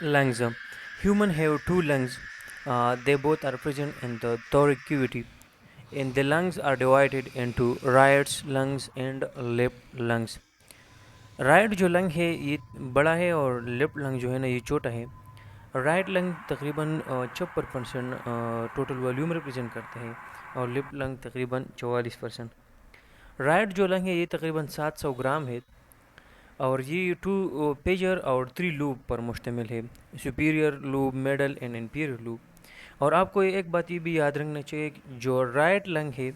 Lungs. Human have two lungs. They both are present in the thoracic cavity. And the lungs are divided into right lungs and left lungs. Right जो lung है ये बड़ा है और left lung जो है ना ये छोटा है। राइट लंग तकरीबन 54% टोटल वॉल्यूम रिप्रेजेंट करता है और लेफ्ट लंग तकरीबन 44%। राइट जो लंग है ये तकरीबन 700 ग्राम है और ये टू पेजर और 3 लूब पर मुश्तमिल है, superior lube, middle and inferior lube. और आपको एक बात ये भी याद रखना चाहिए कि जो राइट लंग है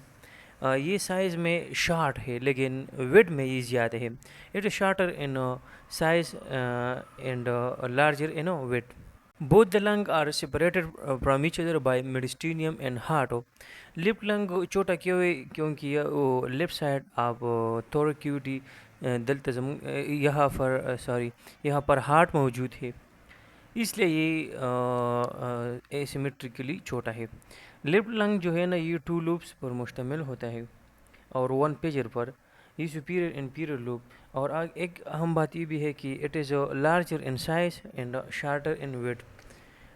ये साइज़ में शार्ट है लेकिन विड्थ में ये ज़्यादा है। It is shorter in size and larger in width. Both the lung are separated from each other by mediastinum and heart. Left lung छोटा क्यों है क्योंकि वो लेफ्ट साइड आप थोड़ा क्यूटी दल्तजम यहाँ पर यहाँ पर हार्ट मौजूद है, इसलिए ये एसिमेट्रिकली छोटा है। लेफ्ट लंग जो है ना ये 2 लूप्स पर मुश्तमिल होता है और 1 पेजर पर, ये सुपीरियर इंफीरियर लूप। और एक अहम बात ये भी है कि it is larger in size and shorter in weight.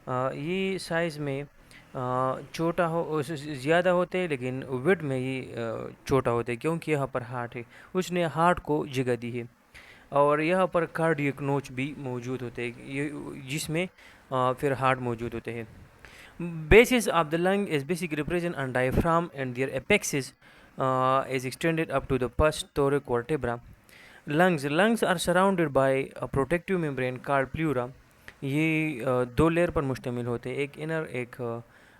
ये साइज़ में छोटा हो ज़्यादा होते हैं लेकिन वेट में ये छोटा होते हैं क्योंकि यहाँ पर हार्ट है, उसने हार्ट को जगह दी है। और यहाँ पर कार्डियक नोच भी मौजूद होते हैं ये जिसमें फिर हार्ट मौजूद होते हैं। Basis of the lung is basically present on diaphragm and their apexis is extended up to the first thoracic vertebra. Lungs are surrounded by a protective membrane called pleura. ये दो लेयर पर मुश्तमिल होते हैं, एक इनर एक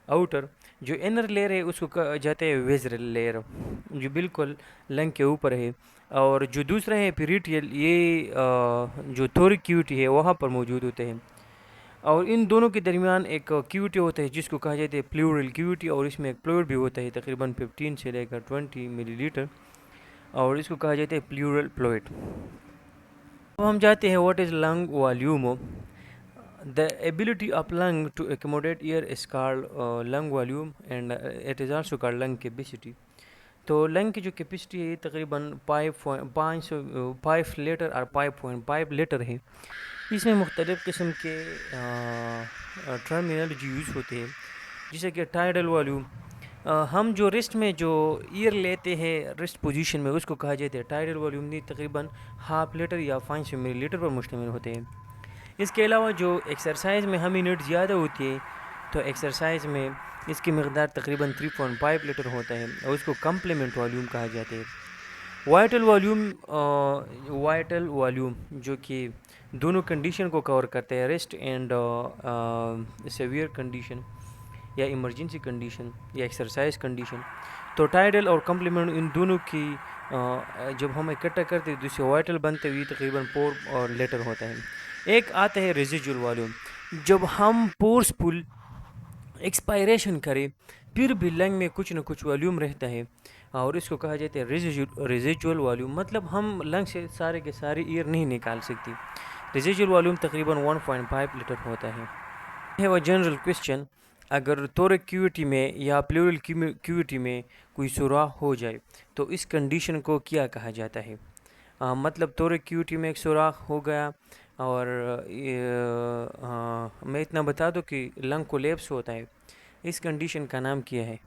outer. जो inner layer है उसको जाते हैं वेजरल लेयर जो बिल्कुल लंग के ऊपर है, और जो दूसरा है पेरिटियल, ये जो थोरिक क्यूटी है वहाँ पर मौजूद होते हैं। और इन दोनों के दरमियान एक क्यूटी होता है जिसको कहा जाता है प्लूरल क्यूटी, और इसमें एक फ्लूइड भी होता है तकरीबन 15 से लेकर 20 मिलीलीटर, और इसको कहा जाता है प्लूरल फ्लूइड। अब हम जाते हैं what is lung volume. The ability of lung to accommodate air is called lung volume and it is also called lung capacity. तो लंग की जो कैपेसिटी है तकरीबन 5 लीटर और 5.5 लीटर है। इसमें मुख्तलिफ़ किस्म के टर्मिनोलॉजी यूज़ होते हैं, जैसे कि टाइडल वॉल्यूम। हम जो रेस्ट में जो ईयर लेते हैं रेस्ट पोजीशन में उसको कहा जाता है टाइडल वॉल्यूम। नहीं तकरीबन हाफ लीटर या 500 मिलीलीटर पर मुश्तमिल होते हैं। इसके अलावा जो एक्सरसाइज में हमें यूनिट ज़्यादा होती है तो एक्सरसाइज में इसकी मकदार तकरीबन 3.5 लीटर होता है और उसको कम्प्लीमेंट वॉल्यूम कहा जाता है। वाइटल वॉल्यूम जो कि दोनों कंडीशन को कवर करते हैं, रेस्ट एंड सेवियर कंडीशन या इमरजेंसी कंडीशन या एक्सरसाइज कंडीशन। तो टाइडल और कम्प्लीमेंट इन दोनों की जब हम इकट्ठा करते हैं जिससे वाइटल बनते हुए तकरीबन 4 और लीटर होता है। एक आता है रेजिजुअल वॉल्यूम, जब हम फोर्सफुल एक्सपायरेशन करें फिर भी लंग में कुछ न कुछ वॉल्यूम रहता है और इसको कहा जाता है रेजिजुअल वॉल्यूम। मतलब हम लंग से सारे के सारे एयर नहीं निकाल सकती। रेजिजुअल वॉल्यूम तकरीबन 1.5 लीटर होता है। वो जनरल क्वेश्चन, अगर थोरिक क्यूविटी में या प्लूरल क्यूविटी में कोई सुराख हो जाए तो इस कंडीशन को क्या कहा जाता है। मतलब थोरिक क्यूविटी में एक सुराख हो गया और मैं इतना बता दूं कि लंग कोलैप्स होता है, इस कंडीशन का नाम क्या है।